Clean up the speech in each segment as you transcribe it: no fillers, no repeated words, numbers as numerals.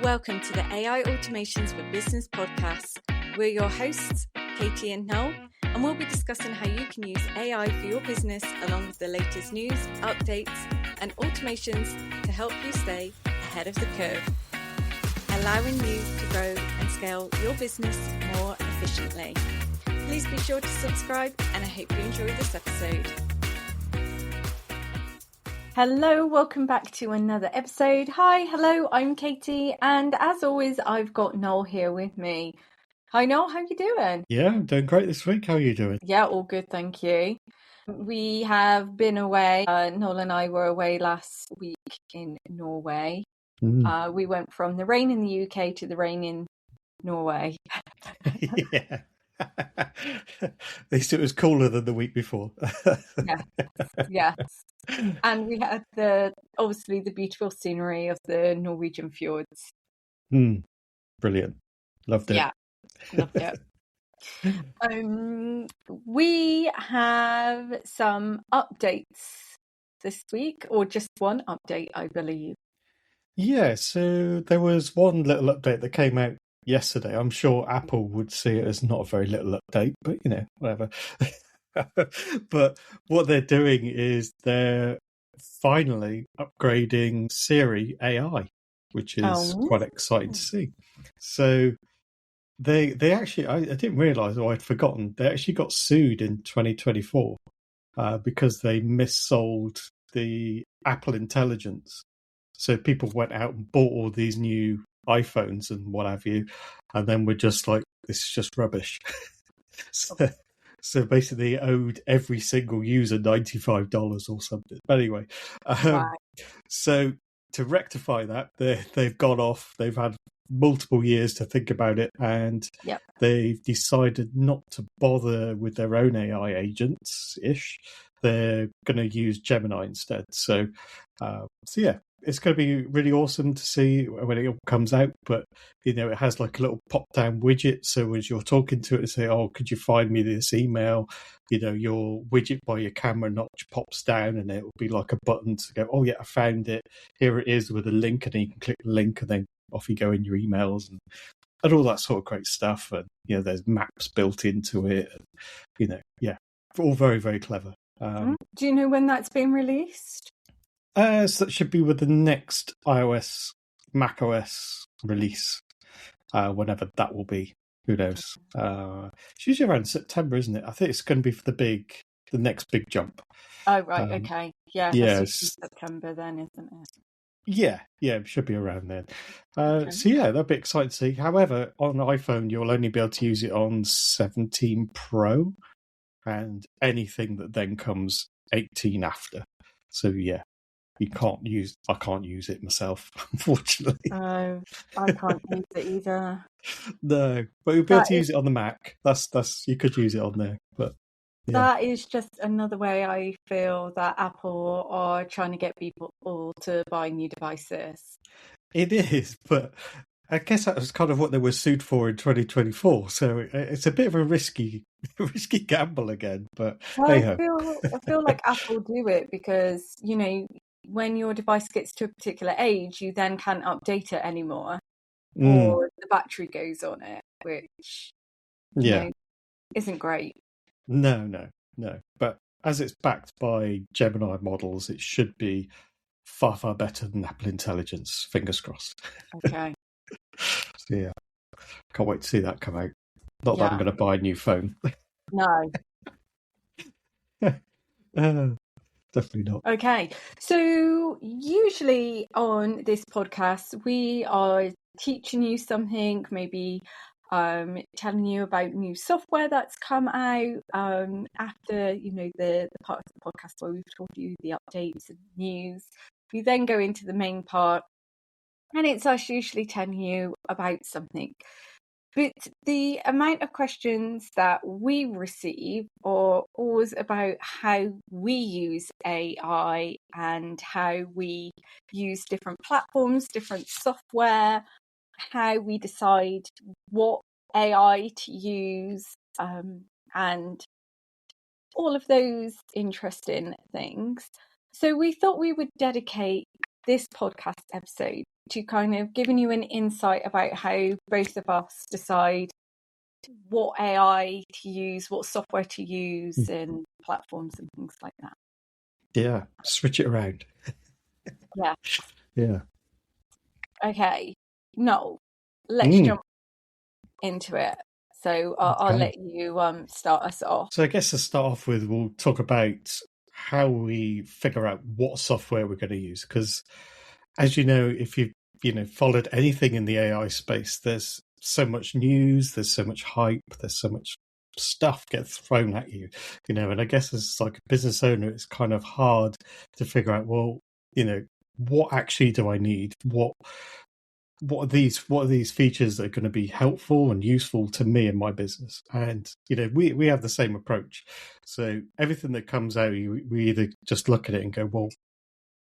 Welcome to the AI Automations for Business podcast. We're your hosts, Katie and Noel, and we'll be discussing how you can use AI for your business along with the latest news, updates, and automations to help you stay ahead of the curve, allowing you to grow and scale your business more efficiently. Please be sure to subscribe, and I hope you enjoy this episode. Hello, welcome back to another episode. Hi, hello, I'm Katie, and as always, I've got Noel here with me. Hi, Noel, how you doing? Yeah, I'm doing great this week. How are you doing? Yeah, all good, thank you. We have been away. Noel and I were away last week in Norway. We went from the rain in the UK to the rain in Norway. Yeah. At least it was cooler than the week before. Yes. And we had obviously the beautiful scenery of the Norwegian fjords. Brilliant. Loved it. Yeah, loved it. We have some updates this week, or just one update, I believe. Yeah, so there was one little update that came out yesterday. I'm sure Apple would see it as not a very little update, but whatever. But what they're doing is they're finally upgrading Siri AI, which is quite exciting to see. So they actually, I didn't realise, or I'd forgotten, they actually got sued in 2024 because they missold the Apple Intelligence. So people went out and bought all these new iPhones and what have you, and then were just like, this is just rubbish. So basically owed every single user $95 or something. But anyway, so to rectify that, they've gone off. They've had multiple years to think about it, and they've decided not to bother with their own AI agents-ish. They're going to use Gemini instead. So yeah, it's going to be really awesome to see when it all comes out. But it has like a little pop-down widget. So as you're talking to it, and say, "Oh, could you find me this email?" Your widget by your camera notch pops down, and it will be like a button to go, "Oh yeah, I found it. Here it is with a link," and then you can click the link, and then off you go in your emails and all that sort of great stuff. And there's maps built into it. And, all very, very clever. Do you know when that's being released? So that should be with the next iOS, macOS release, whenever that will be. Who knows? It's usually around September, isn't it? I think it's going to be for the next big jump. Oh, right, okay. Yeah, that's September then, isn't it? Yeah, it should be around then. So yeah, that'd be exciting to see. However, on iPhone, you'll only be able to use it on 17 Pro, and anything that then comes 18 after. So yeah, I can't use it myself, unfortunately. Oh, I can't use it either. No, but you'll be able to use it on the Mac. That's you could use it on there, but. Yeah. That is just another way I feel that Apple are trying to get people to buy new devices. It is, but I guess that was kind of what they were sued for in 2024. So it's a bit of a risky gamble again. But I feel like Apple do it because, when your device gets to a particular age, you then can't update it anymore, or the battery goes on it, which isn't great. No. But as it's backed by Gemini models, it should be far, far better than Apple Intelligence. Fingers crossed. Okay. So yeah, can't wait to see that come out. Not that I'm going to buy a new phone. No. Definitely not. Okay. So usually on this podcast, we are teaching you something, maybe telling you about new software that's come out after the part of the podcast where we've told you the updates and news. We then go into the main part, and it's us usually telling you about something. But the amount of questions that we receive are always about how we use AI and how we use different platforms, different software, how we decide what AI to use, and all of those interesting things. So we thought we would dedicate this podcast episode to kind of giving you an insight about how both of us decide what AI to use, what software to use, and platforms and things like that. Yeah, switch it around. Yeah. Yeah. Okay. No, let's jump into it. So I'll let you start us off. So I guess to start off with, we'll talk about how we figure out what software we're going to use. Because as you know, if you've followed anything in the AI space, there's so much news, there's so much hype, there's so much stuff gets thrown at you, and I guess as like a business owner, it's kind of hard to figure out, well, what actually do I need? What are these features that are going to be helpful and useful to me and my business? And we have the same approach. So everything that comes out, we either just look at it and go, well,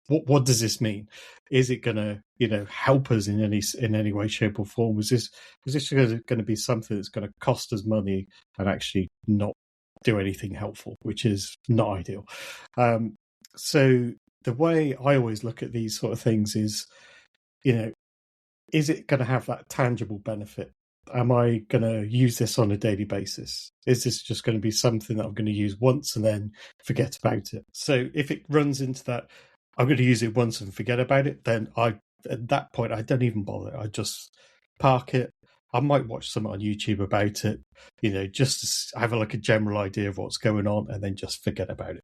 what does this mean? Is it going to help us in any way, shape, or form? Is this going to be something that's going to cost us money and actually not do anything helpful, which is not ideal. So the way I always look at these sort of things is, is it going to have that tangible benefit? Am I going to use this on a daily basis? Is this just going to be something that I'm going to use once and then forget about it? So if it runs into that, I'm going to use it once and forget about it, then at that point, I don't even bother. I just park it. I might watch something on YouTube about it, just to have a general idea of what's going on and then just forget about it.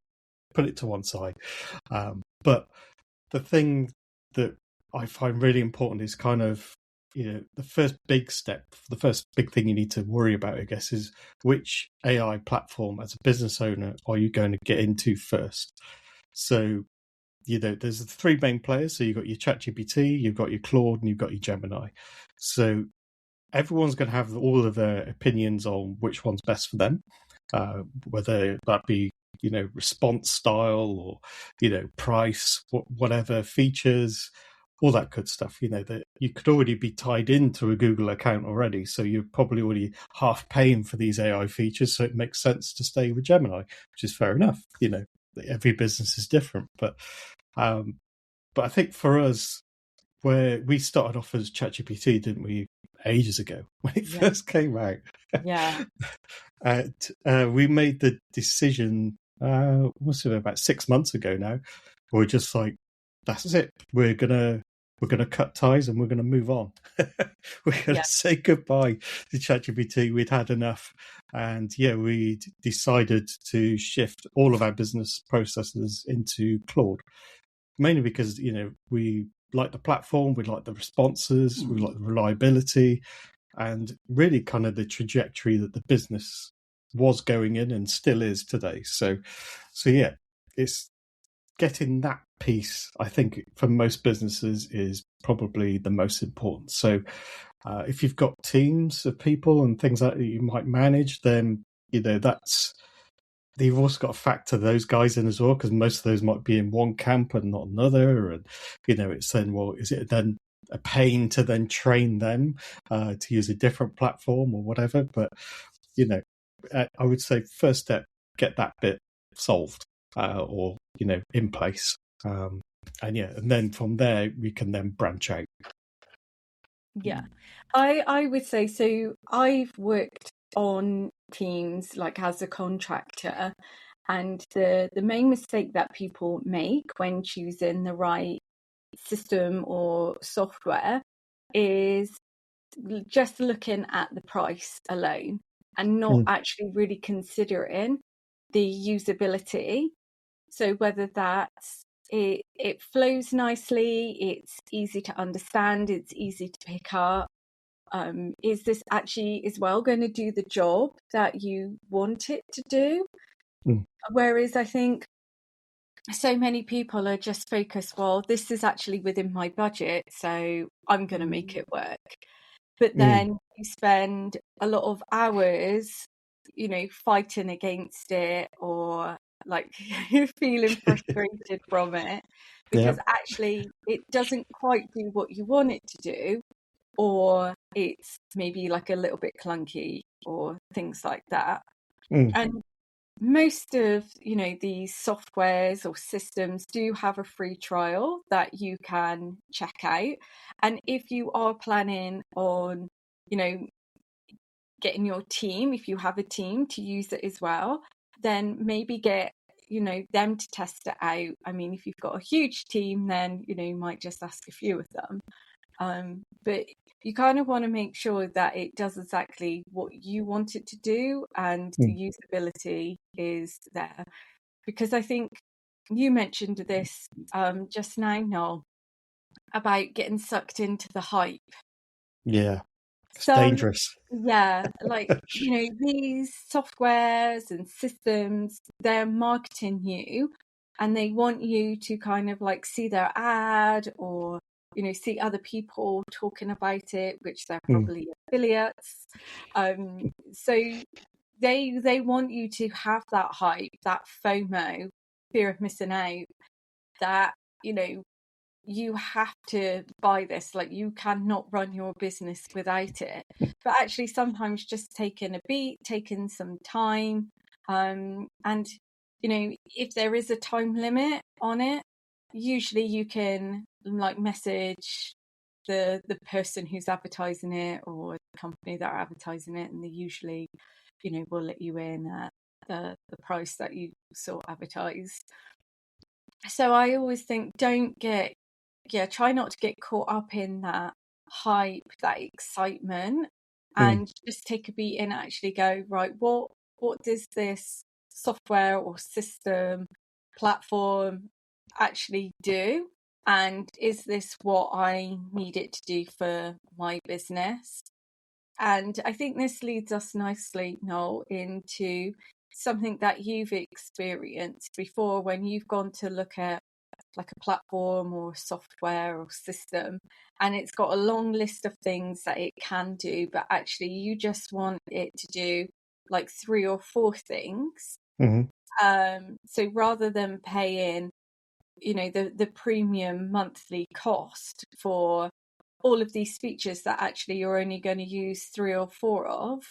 Put it to one side. But the thing that I find really important is kind of, the first big step, the first big thing you need to worry about, I guess, is which AI platform as a business owner are you going to get into first? So, there's the three main players. So you've got your ChatGPT, you've got your Claude, and you've got your Gemini. So everyone's going to have all of their opinions on which one's best for them, whether that be response style or price, whatever features, all that good stuff. That you could already be tied into a Google account already, so you're probably already half paying for these AI features. So it makes sense to stay with Gemini, which is fair enough. Every business is different, but I think for us, where we started off as ChatGPT, didn't we, ages ago when it first came out? Yeah. And we made the decision, must have been about 6 months ago now. We're just like, that's it. We're gonna cut ties and we're gonna move on. We're gonna say goodbye to ChatGPT. We'd had enough, and we decided to shift all of our business processes into Claude, mainly because we like the platform, we like the responses, we like the reliability, and really kind of the trajectory that the business was going in and still is today. So it's getting that piece, I think, for most businesses is probably the most important. So if you've got teams of people and things like that you might manage, then that's, you've also got to factor those guys in as well, because most of those might be in one camp and not another. And it's then, well, is it then a pain to then train them to use a different platform or whatever? But I would say first step, get that bit solved or in place, and then from there we can then branch out. I would say so. I've worked on teams as a contractor, and the main mistake that people make when choosing the right system or software is just looking at the price alone and not actually really considering the usability. So whether that's it flows nicely, it's easy to understand, it's easy to pick up. Is this actually as well going to do the job that you want it to do? Whereas I think so many people are just focused, well, this is actually within my budget, so I'm going to make it work. But then you spend a lot of hours, fighting against it, or you're feeling frustrated from it because actually it doesn't quite do what you want it to do, or it's maybe a little bit clunky or things like that. And most of these softwares or systems do have a free trial that you can check out, and if you are planning on getting your team, if you have a team, to use it as well, then maybe get them to test it out. I mean, if you've got a huge team, then you might just ask a few of them, but you kind of want to make sure that it does exactly what you want it to do and the usability is there. Because I think you mentioned this just now, Noel, about getting sucked into the hype. Yeah, it's So, dangerous. yeah, like, these softwares and systems, they're marketing you and they want you to kind of like see their ad or, see other people talking about it, which they're probably affiliates. So they want you to have that hype, that FOMO, fear of missing out, that, you have to buy this, like you cannot run your business without it. But actually sometimes just taking a beat, taking some time, and if there is a time limit on it, usually you can like message the person who's advertising it or the company that are advertising it, and they usually will let you in at the price that you saw advertised. So I always think try not to get caught up in that hype, that excitement, and just take a beat and actually go, right, what does this software or system, platform actually do? And is this what I need it to do for my business? And I think this leads us nicely, Noel, into something that you've experienced before when you've gone to look at like a platform or software or system, and it's got a long list of things that it can do, but actually you just want it to do like 3 or 4 things. So rather than paying the premium monthly cost for all of these features that actually you're only going to use 3 or 4 of,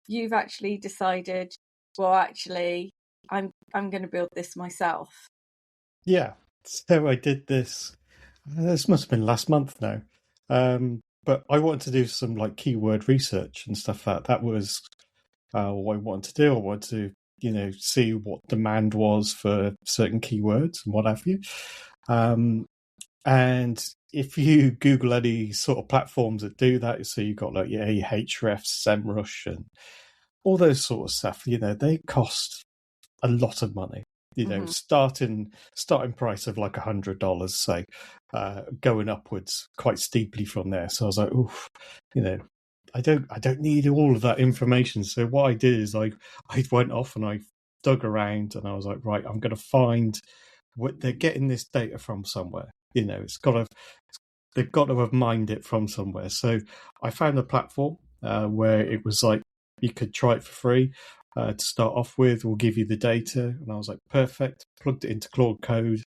you've actually decided, well, actually I'm going to build this myself. Yeah, so I did this. This must have been last month now, but I wanted to do some like keyword research and stuff. That was what I wanted to do. I wanted to see what demand was for certain keywords and what have you. And if you Google any sort of platforms that do that, so you've got like your Ahrefs, SEMrush, and all those sort of stuff, they cost a lot of money. Starting price of like $100, say, going upwards quite steeply from there. So I was like, oof, I don't need all of that information. So what I did is I went off and I dug around and I was like, right, I'm going to find what they're getting this data from somewhere. They've got to have mined it from somewhere. So I found a platform where it was like you could try it for free to start off with. We'll give you the data, and I was like, perfect. Plugged it into Claude Code.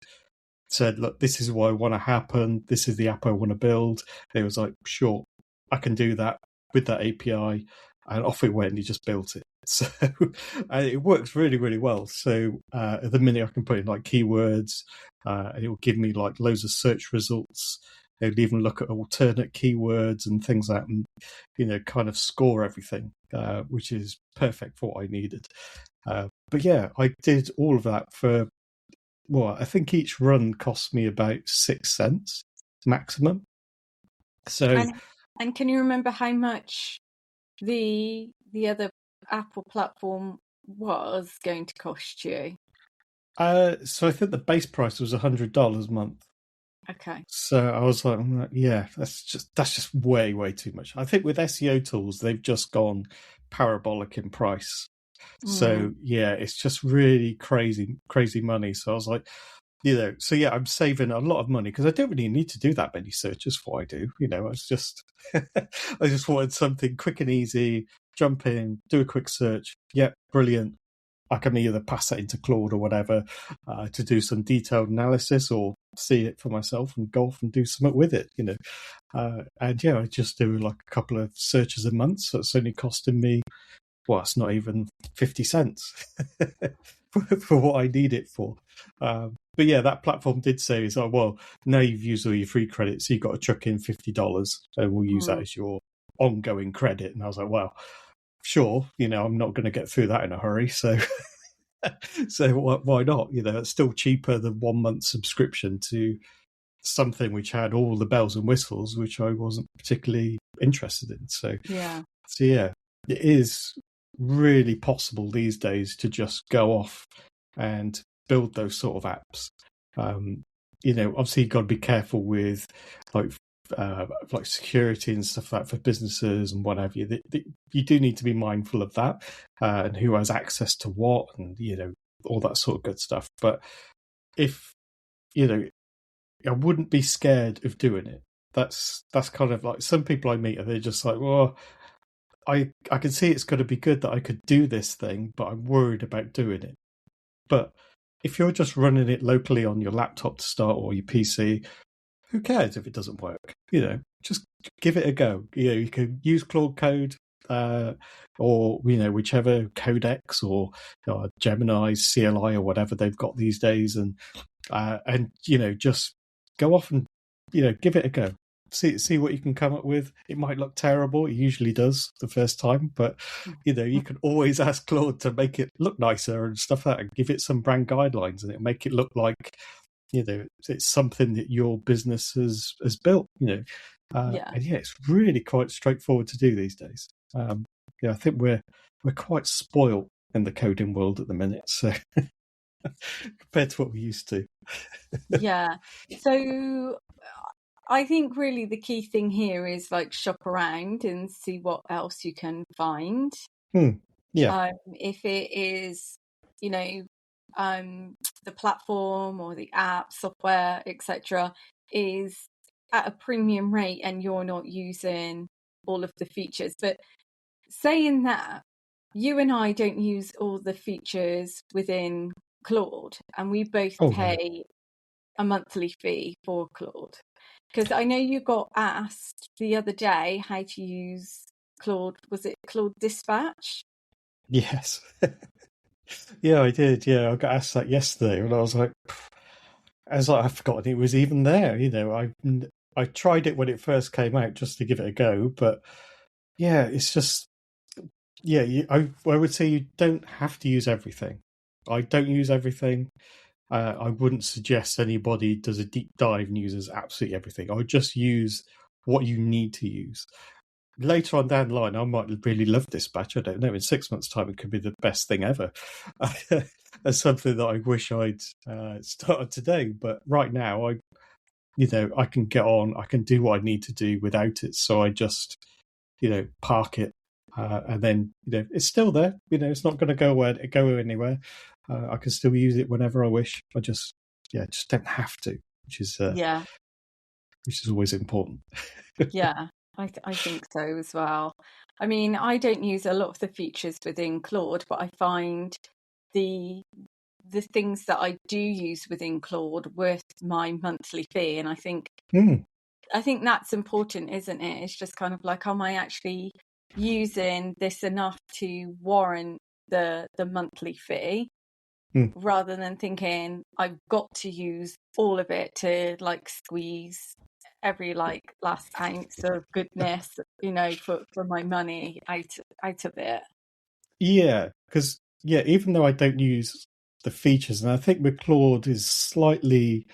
Said, look, this is what I want to happen. This is the app I want to build. And it was like, sure, I can do that with that API, and off it went. He just built it. So it works really, really well. So at the minute I can put in like keywords, and it will give me like loads of search results. It would even look at alternate keywords and things like that, and kind of score everything, which is perfect for what I needed. But yeah, I did all of that for, well, I think each run cost me about 6 cents maximum. So, and can you remember how much the other Apple platform was going to cost you? so I think the base price was $100 a month. Okay. So I was like, yeah, that's just way, way too much. I think with SEO tools, they've just gone parabolic in price. So yeah, it's just really crazy, crazy money. So I was like, so yeah, I'm saving a lot of money because I don't really need to do that many searches for what I do. I was just, I just wanted something quick and easy, jump in, do a quick search. Yep, brilliant. I can either pass that into Claude or whatever to do some detailed analysis or see it for myself and go off and do something with it, and yeah, I just do like a couple of searches a month. So it's only costing me well, it's not even 50 cents for what I need it for. But yeah, that platform did say, is, oh, well, now you've used all your free credits, so you've got to chuck in $50 and we'll use that as your ongoing credit. And I was like, well, sure, I'm not going to get through that in a hurry. So why not? It's still cheaper than 1 month subscription to something which had all the bells and whistles, which I wasn't particularly interested in. So yeah, it is really possible these days to just go off and build those sort of apps. Obviously you've got to be careful with like security and stuff like that for businesses and what have you. You do need to be mindful of that, and who has access to what, and all that sort of good stuff. But if I wouldn't be scared of doing it. That's kind of like some people I meet, and they're just like, well, I can see it's going to be good that I could do this thing, but I'm worried about doing it. But if you're just running it locally on your laptop to start, or your PC, who cares if it doesn't work? Just give it a go. You can use Claude Code, or whichever codex, or Gemini's CLI or whatever they've got these days, and just go off and give it a go. See what you can come up with. It might look terrible. It usually does the first time, but you can always ask Claude to make it look nicer and stuff like that, and give it some brand guidelines, and it make it look like it's something that your business has built. And it's really quite straightforward to do these days. I think we're quite spoiled in the coding world at the minute, so compared to what we used to. Yeah. So I think really the key thing here is like shop around and see what else you can find. Yeah. If it is, the platform or the app, software, etc., is at a premium rate and you're not using all of the features. But saying that, you and I don't use all the features within Claude, and we both pay a monthly fee for Claude. Because I know you got asked the other day how to use Claude. Was it Claude Dispatch? Yes. Yeah, I did. Yeah, I got asked that yesterday, and I was like, I've forgotten it was even there. I tried it when it first came out just to give it a go, but yeah, it's just I would say you don't have to use everything. I don't use everything. I wouldn't suggest anybody does a deep dive and uses absolutely everything. I would just use what you need to use. Later on down the line, I might really love Dispatch. I don't know. In 6 months' time, it could be the best thing ever. That's something that I wish I'd started today. But right now, I can get on. I can do what I need to do without it. So I just, park it, and then it's still there. It's not going to go anywhere. I can still use it whenever I wish. I just don't have to, which is always important. Yeah, I think so as well. I mean, I don't use a lot of the features within Claude, but I find the things that I do use within Claude worth my monthly fee, and I think that's important, isn't it? It's just kind of like, am I actually using this enough to warrant the monthly fee, rather than thinking I've got to use all of it to like squeeze every like last ounce of goodness, for my money out of it. Yeah, because even though I don't use the features, and I think with Claude is slightly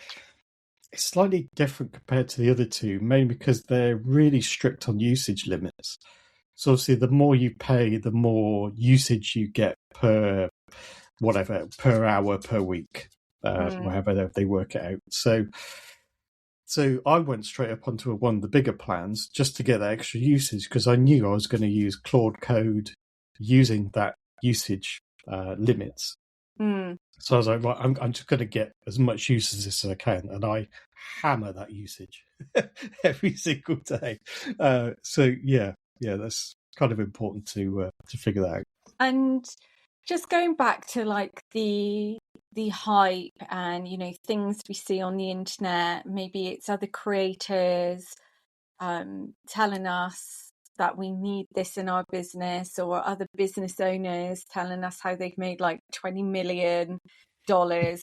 different compared to the other two, mainly because they're really strict on usage limits. So obviously, the more you pay, the more usage you get per hour, per week, whatever they work it out. So I went straight up onto one of the bigger plans just to get that extra usage, because I knew I was going to use Claude Code using that usage limits. So I was like, right, I'm just going to get as much use as this as I can, and I hammer that usage every single day. So that's kind of important to figure that out. And just going back to like the hype and things we see on the internet, maybe it's other creators telling us that we need this in our business, or other business owners telling us how they've made like $20 million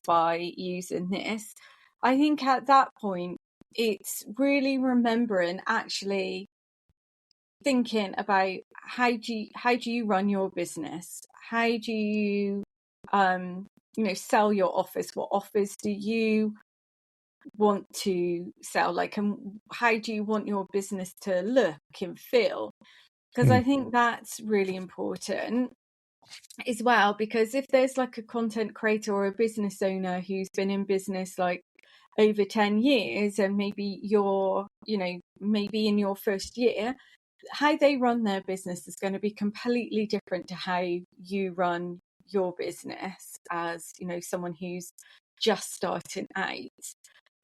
by using this. I think at that point, it's really remembering, actually thinking about how do you run your business? How do you sell your offers? What offers do you want to sell, like, and how do you want your business to look and feel? Because I think that's really important as well, because if there's like a content creator or a business owner who's been in business like over 10 years, and maybe you're, maybe in your first year, how they run their business is going to be completely different to how you run your business as, someone who's just starting out.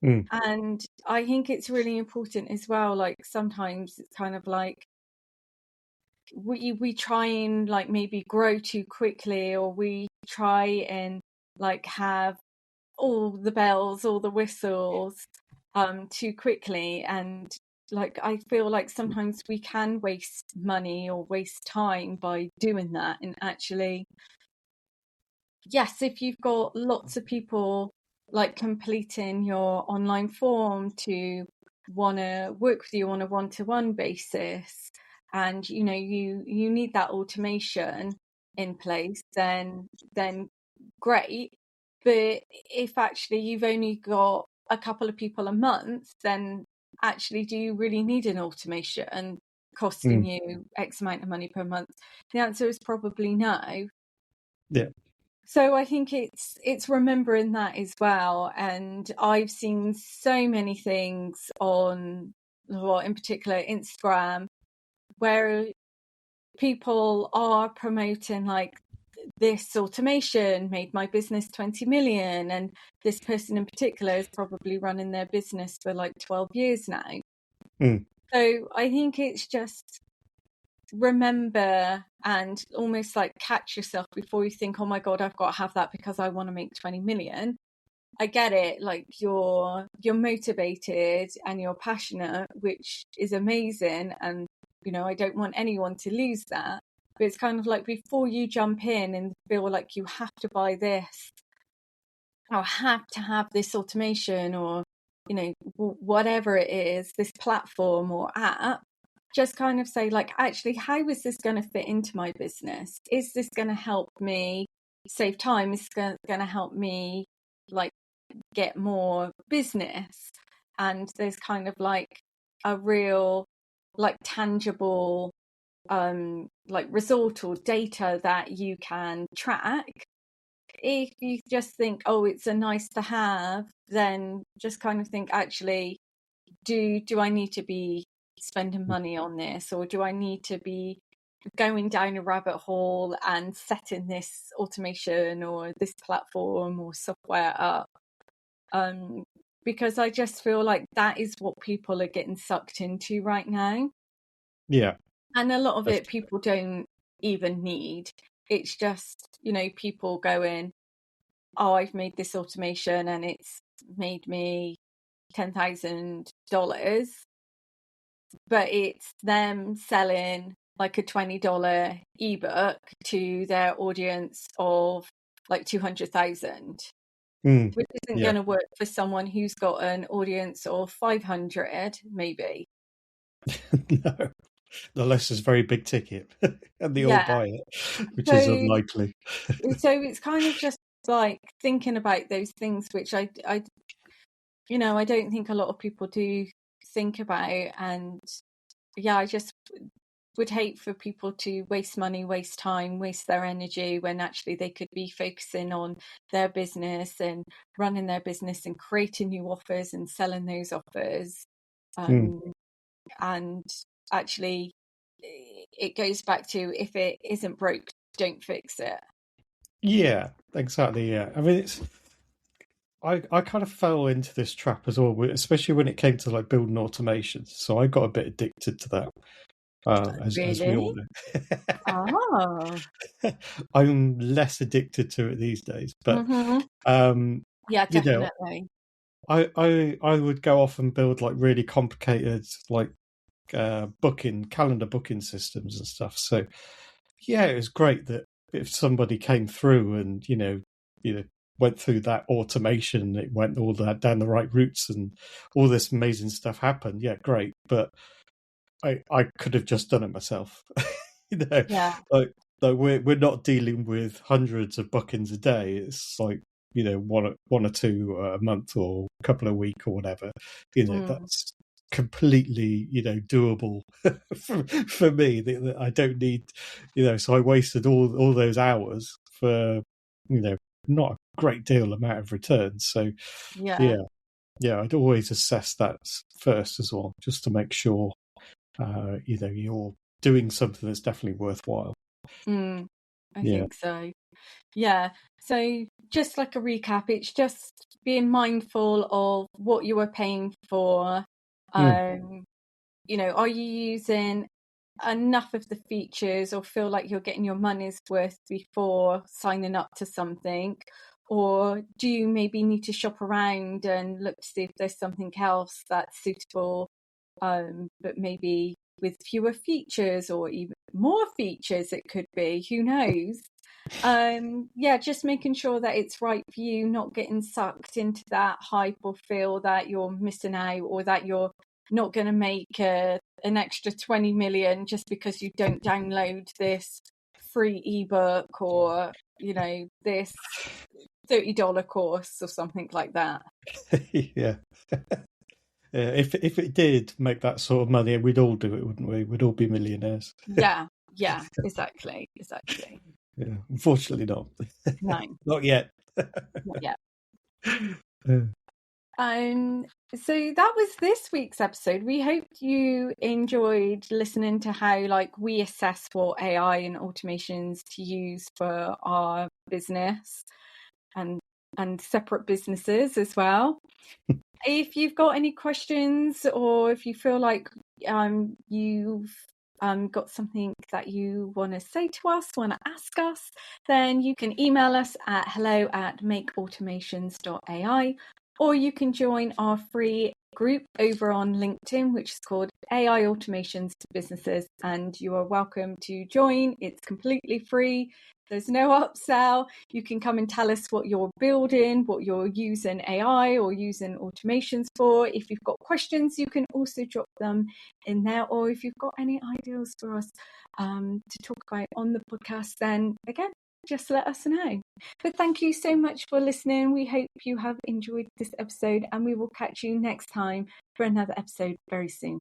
And I think it's really important as well, like sometimes it's kind of like we try and like maybe grow too quickly, or we try and like have all the bells, all the whistles too quickly. And like I feel like sometimes we can waste money or waste time by doing that. And actually, yes, if you've got lots of people like completing your online form to want to work with you on a one-to-one basis, and you need that automation in place, then great. But if actually you've only got a couple of people a month, then actually do you really need an automation costing you X amount of money per month? The answer is probably no. Yeah. So I think it's remembering that as well. And I've seen so many things on, well, in particular Instagram, where people are promoting like, this automation made my business 20 million, and this person in particular is probably running their business for like 12 years now. So I think it's just remember and almost like catch yourself before you think, oh my god, I've got to have that because I want to make 20 million. I get it, like you're motivated and you're passionate, which is amazing, and I don't want anyone to lose that. But it's kind of like, before you jump in and feel like you have to buy this or have to have this automation, or whatever it is, this platform or app, just kind of say like, actually, how is this going to fit into my business? Is this going to help me save time? Is this going to help me like get more business? And there's kind of like a real like tangible like result or data that you can track. If you just think, oh, it's a nice to have, then just kind of think, actually, do I need to be spending money on this, or do I need to be going down a rabbit hole and setting this automation or this platform or software up? Because I just feel like that is what people are getting sucked into right now. Yeah. And a lot of it people don't even need. It's just, people going, oh, I've made this automation and it's made me $10,000, but it's them selling like a $20 ebook to their audience of like 200,000, which isn't going to work for someone who's got an audience of 500, maybe. No, unless it's very big ticket and they all buy it, which is unlikely. So it's kind of just like thinking about those things, which I don't think a lot of people do think about. And yeah, I just would hate for people to waste money, waste time, waste their energy, when actually they could be focusing on their business and running their business and creating new offers and selling those offers. And actually, it goes back to, if it isn't broke, don't fix it. Yeah, exactly. Yeah, I mean, I kind of fell into this trap as well, especially when it came to like building automations. So I got a bit addicted to that, as we all know. Oh. I'm less addicted to it these days, but yeah, definitely. I would go off and build like really complicated like calendar booking systems and stuff. So yeah, it was great that if somebody came through and went through that automation, it went all that down the right routes, and all this amazing stuff happened. Yeah, great. But I could have just done it myself. Yeah. like we're not dealing with hundreds of bookings a day. It's like one or two a month or a couple a week or whatever. That's completely doable for me. That I don't need so I wasted all those hours for not a great deal amount of returns. So yeah, I'd always assess that first as well, just to make sure you're doing something that's definitely worthwhile. I think so. Yeah. So just like a recap, it's just being mindful of what you are paying for. Are you using enough of the features, or feel like you're getting your money's worth before signing up to something? Or do you maybe need to shop around and look to see if there's something else that's suitable, but maybe with fewer features or even more features? It could be, who knows? Just making sure that it's right for you, not getting sucked into that hype or feel that you're missing out, or that you're not going to make an extra 20 million just because you don't download this free ebook, or this $30 course or something like that. Yeah. If it did make that sort of money, we'd all do it, wouldn't we? We'd all be millionaires. Yeah, exactly. Yeah, unfortunately not. No, Not yet. not yet. So that was this week's episode. We hope you enjoyed listening to how we assess what AI and automations to use for our business and separate businesses as well. If you've got any questions, or if you feel like you've got something that you want to say to us, want to ask us, then you can email us at hello@makeautomations.ai, or you can join our free group over on LinkedIn, which is called AI Automations to Businesses, and you are welcome to join. It's completely free. There's no upsell. You can come and tell us what you're building, what you're using AI or using automations for. If you've got questions, you can also drop them in there. Or if you've got any ideas for us to talk about on the podcast, then again, just let us know. But thank you so much for listening. We hope you have enjoyed this episode, and we will catch you next time for another episode very soon.